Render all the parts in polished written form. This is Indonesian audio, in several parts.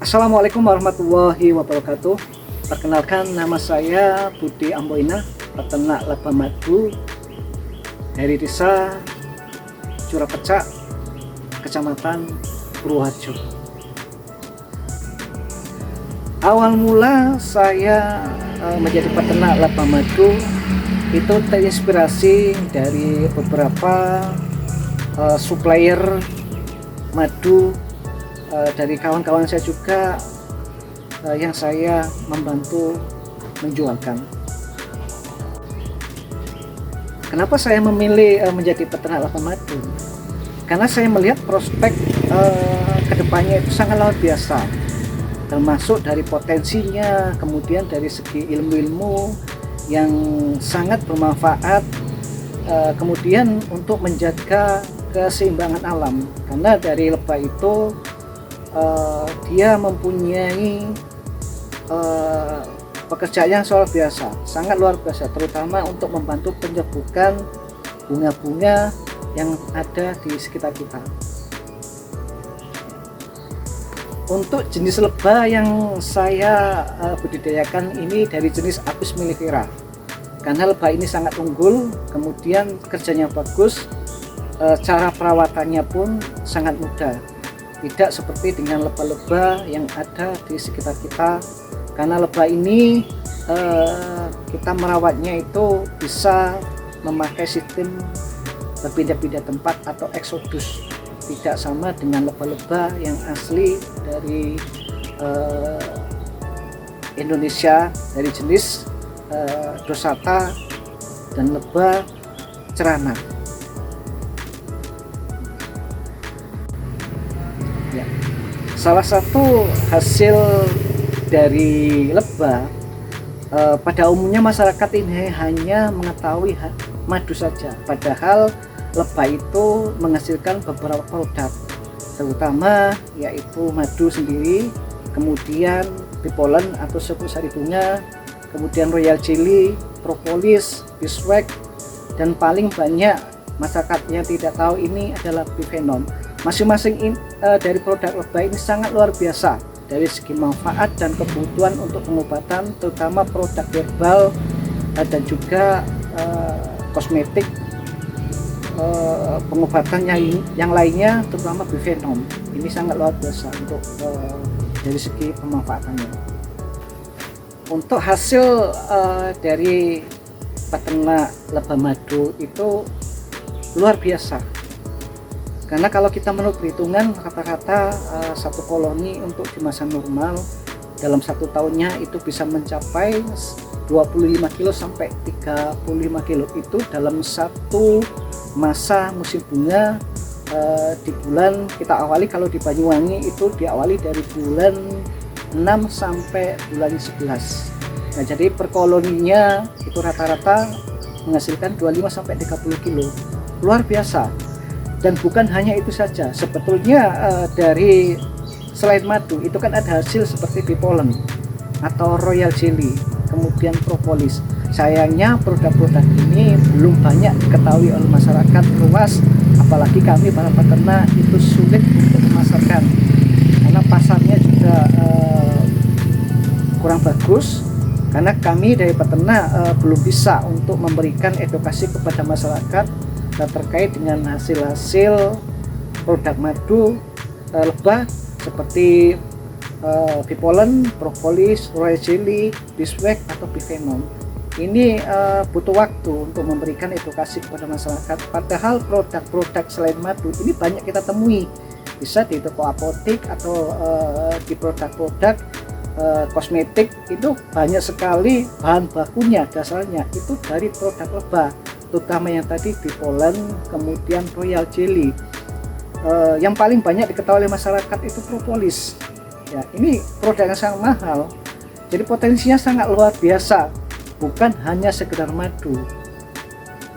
Assalamualaikum warahmatullahi wabarakatuh. Perkenalkan, nama saya Budi Amboina, peternak lebah madu dari desa Curapecak, Kecamatan Purwoharjo. Awal mula saya menjadi peternak lebah madu itu terinspirasi dari beberapa supplier madu dari kawan-kawan saya juga yang saya membantu menjualkan. Kenapa saya memilih menjadi peternak lebah madu? Karena saya melihat prospek kedepannya itu sangat luar biasa, termasuk dari potensinya, kemudian dari segi ilmu-ilmu yang sangat bermanfaat, kemudian untuk menjaga keseimbangan alam. Karena dari lebah itu dia mempunyai pekerjaan yang sangat luar biasa, terutama untuk membantu penyerbukan bunga-bunga yang ada di sekitar kita. Untuk jenis lebah yang saya budidayakan ini dari jenis Apis mellifera, karena lebah ini sangat unggul, kemudian kerjanya bagus, cara perawatannya pun sangat mudah. Tidak seperti dengan lebah-lebah yang ada di sekitar kita, karena lebah ini kita merawatnya itu bisa memakai sistem berpindah-pindah tempat atau eksodus, tidak sama dengan lebah-lebah yang asli dari Indonesia, dari jenis dosata dan lebah cerana. Ya. Salah satu hasil dari lebah, pada umumnya masyarakat ini hanya mengetahui madu saja, padahal lebah itu menghasilkan beberapa produk, terutama yaitu madu sendiri, kemudian bee pollen atau suku sari bunga, kemudian royal jelly, propolis, beeswax, dan paling banyak masyarakat yang tidak tahu ini adalah bifenom. Masing-masing dari produk lebah ini sangat luar biasa dari segi manfaat dan kebutuhan untuk pengobatan, terutama produk herbal dan juga kosmetik, pengobatan yang lainnya, terutama bifenom. Ini sangat luar biasa untuk dari segi pemanfaatannya. Untuk hasil dari peternak lebah madu itu luar biasa, karena kalau kita menurut perhitungan rata-rata satu koloni untuk di masa normal dalam satu tahunnya itu bisa mencapai 25 kilo sampai 35 kilo, itu dalam satu masa musim bunga. Di bulan kita awali, kalau di Banyuwangi itu diawali dari bulan 6 sampai bulan 11. Nah, jadi per koloninya itu rata-rata menghasilkan 25 sampai 30 kilo. Luar biasa. Dan bukan hanya itu saja, sebetulnya dari selain madu itu kan ada hasil seperti bee pollen atau royal jelly, kemudian propolis. Sayangnya produk-produk ini belum banyak diketahui oleh masyarakat luas, apalagi kami para peternak itu sulit untuk memasarkan, karena pasarnya juga kurang bagus, karena kami dari peternak belum bisa untuk memberikan edukasi kepada masyarakat terkait dengan hasil-hasil produk madu lebah seperti bee pollen, propolis, royal jelly, beeswax atau bifenom. Ini butuh waktu untuk memberikan edukasi kepada masyarakat, padahal produk-produk selain madu ini banyak kita temui, bisa di toko apotik atau di produk-produk kosmetik. Itu banyak sekali bahan bakunya, dasarnya itu dari produk lebah, terutama yang tadi bee pollen, kemudian royal jelly. Yang paling banyak diketahui oleh masyarakat itu propolis. Ya, ini produk yang sangat mahal, jadi potensinya sangat luar biasa, bukan hanya sekedar madu.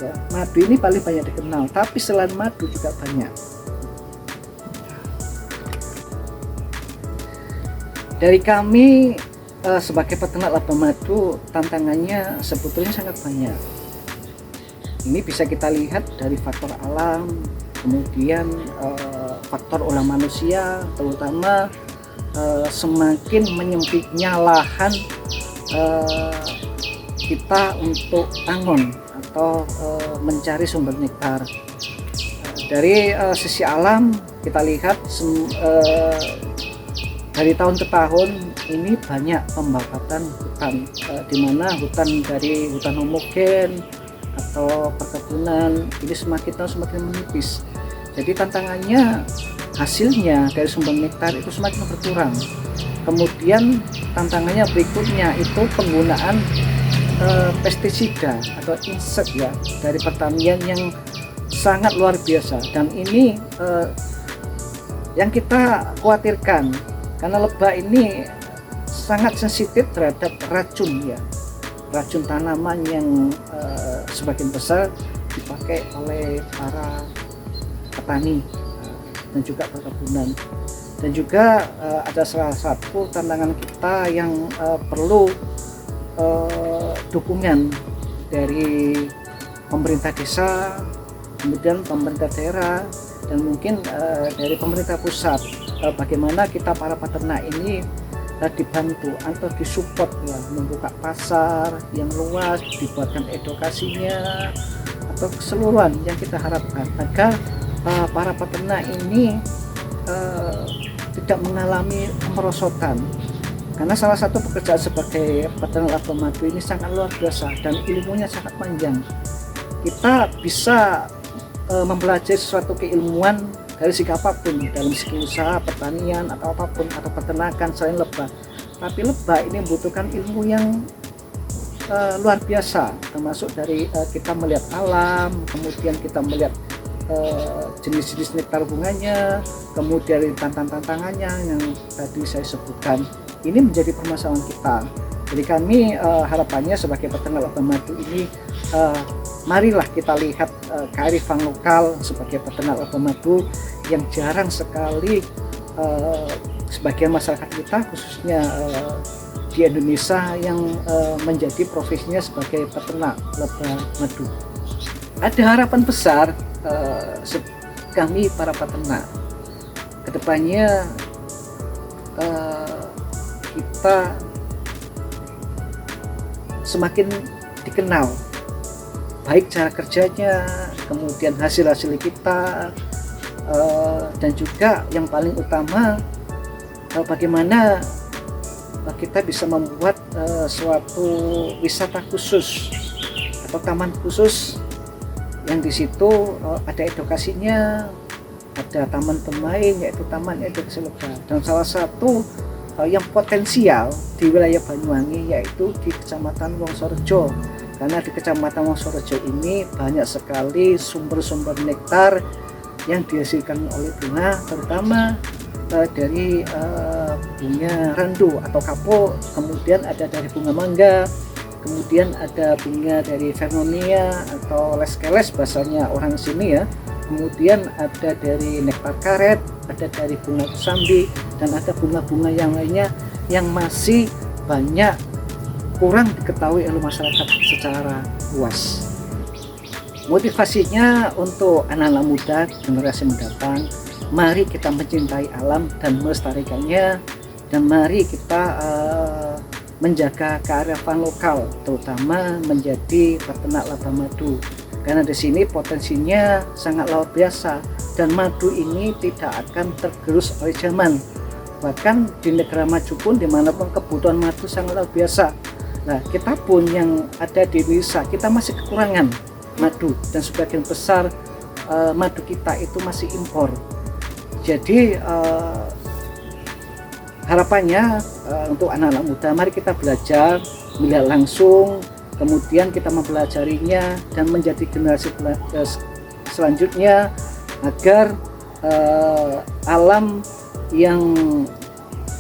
Ya, madu ini paling banyak dikenal, tapi selain madu juga banyak. Dari kami sebagai peternak lebah madu, tantangannya sebetulnya sangat banyak. Ini bisa kita lihat dari faktor alam, kemudian faktor olah manusia, terutama semakin menyempitnya lahan kita untuk angon atau mencari sumber nektar. Dari sisi alam kita lihat dari tahun ke tahun ini banyak pembakaran hutan, di mana hutan dari hutan homogen atau perkebunan ini semakin tahun semakin menipis. Jadi tantangannya, hasilnya dari sumber nektar itu semakin berkurang. Kemudian tantangannya berikutnya itu penggunaan pestisida atau insek ya dari pertanian yang sangat luar biasa, dan ini yang kita khawatirkan karena lebah ini sangat sensitif terhadap racun ya, racun tanaman yang sebagian besar dipakai oleh para petani dan juga perkebunan. Dan juga ada salah satu tantangan kita yang perlu dukungan dari pemerintah desa, kemudian pemerintah daerah, dan mungkin dari pemerintah pusat, bagaimana kita para peternak ini dibantu atau disupport ya, membuka pasar yang luas, dibuatkan edukasinya atau keseluruhan yang kita harapkan agar para peternak ini tidak mengalami kemerosotan. Karena salah satu pekerjaan sebagai peternak laba madu ini sangat luar biasa dan ilmunya sangat panjang. Kita bisa mempelajari sesuatu keilmuan dari segi apapun, dalam segi usaha, pertanian atau apapun, atau peternakan selain lebah. Tapi lebah ini membutuhkan ilmu yang luar biasa, termasuk dari kita melihat alam, kemudian kita melihat jenis-jenis nektar bunganya, kemudian dari tantangannya yang tadi saya sebutkan. Ini menjadi permasalahan kita. Jadi kami harapannya sebagai peternak laba madu ini, marilah kita lihat kearifan lokal sebagai peternak laba madu yang jarang sekali sebagian masyarakat kita, khususnya di Indonesia, yang menjadi profesinya sebagai peternak laba madu. Ada harapan besar kami para peternak kedepannya, kita semakin dikenal baik cara kerjanya, kemudian hasil-hasil kita, dan juga yang paling utama bagaimana kita bisa membuat suatu wisata khusus atau taman khusus yang di situ ada edukasinya, ada taman bermain yaitu taman edukasi lebah. Dan salah satu yang potensial di wilayah Banyuwangi yaitu di Kecamatan Wongsorejo, karena di Kecamatan Wongsorejo ini banyak sekali sumber-sumber nektar yang dihasilkan oleh bunga, terutama dari bunga randu atau kapuk, kemudian ada dari bunga mangga, kemudian ada bunga dari Vernonia atau leskeles bahasanya orang sini ya, kemudian ada dari nektar karet, ada dari bunga kusambi, dan ada bunga-bunga yang lainnya yang masih banyak kurang diketahui oleh masyarakat secara luas. Motivasinya untuk anak-anak muda generasi mendatang, mari kita mencintai alam dan melestarikannya, dan mari kita menjaga kearifan lokal, terutama menjadi peternak laba madu, karena di sini potensinya sangat luar biasa dan madu ini tidak akan tergerus oleh zaman. Bahkan di negara maju pun, dimanapun kebutuhan madu sangat luar biasa. Nah, kita pun yang ada di Indonesia, kita masih kekurangan madu, dan sebagian besar madu kita itu masih impor. Jadi harapannya untuk anak-anak muda, mari kita belajar melihat langsung, kemudian kita mempelajarinya dan menjadi generasi selanjutnya agar alam yang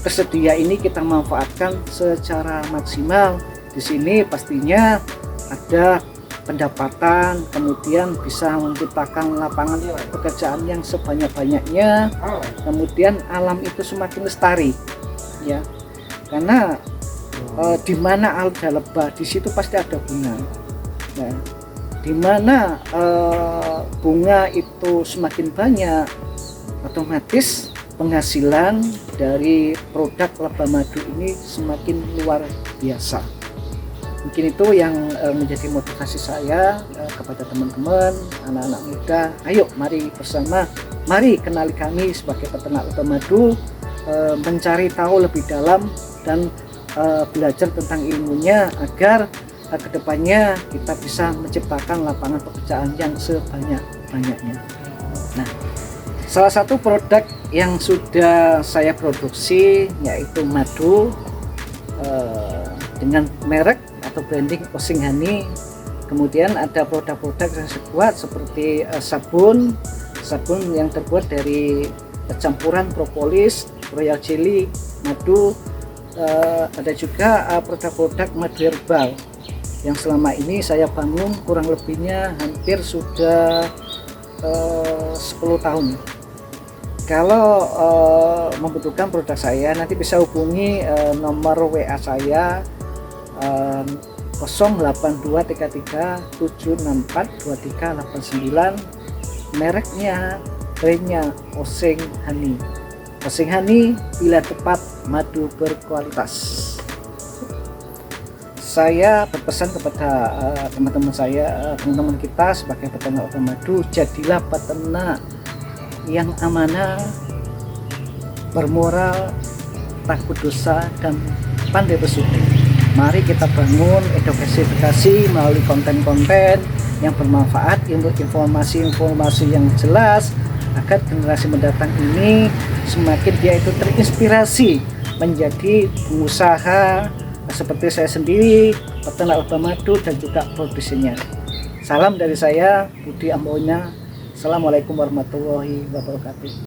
tersedia ini kita manfaatkan secara maksimal. Di sini pastinya ada pendapatan, kemudian bisa menciptakan lapangan pekerjaan yang sebanyak-banyaknya, kemudian alam itu semakin lestari ya, karena di mana ada lebah di situ pasti ada bunga. Nah, di mana bunga itu semakin banyak, otomatis penghasilan dari produk laba madu ini semakin luar biasa. Mungkin itu yang menjadi motivasi saya kepada teman-teman, anak-anak muda. Ayo mari bersama, mari kenali kami sebagai peternak laba madu, mencari tahu lebih dalam dan belajar tentang ilmunya agar kedepannya kita bisa menciptakan lapangan pekerjaan yang sebanyak-banyaknya. Nah, salah satu produk yang sudah saya produksi yaitu madu dengan merek atau branding Osing Honey. Kemudian ada produk-produk yang saya buat seperti sabun yang terbuat dari campuran propolis, royal jelly, madu. Ada juga produk-produk madu herbal yang selama ini saya bangun kurang lebihnya hampir sudah 10 tahun. Kalau membutuhkan produk saya, nanti bisa hubungi nomor WA saya 082337642389, mereknya brandnya Osing Honey. Osing Honey, bila tepat madu berkualitas. Saya berpesan kepada teman-teman saya, teman-teman kita sebagai peternak laba madu, jadilah peternak yang amanah, bermoral, takut dosa, dan pandai bersyukur. Mari kita bangun edukasi melalui konten-konten yang bermanfaat, informasi-informasi yang jelas, agar generasi mendatang ini semakin dia itu terinspirasi menjadi pengusaha seperti saya sendiri, peternak laba madu dan juga produksinya. Salam dari saya, Budi Ambonya. Assalamualaikum warahmatullahi wabarakatuh.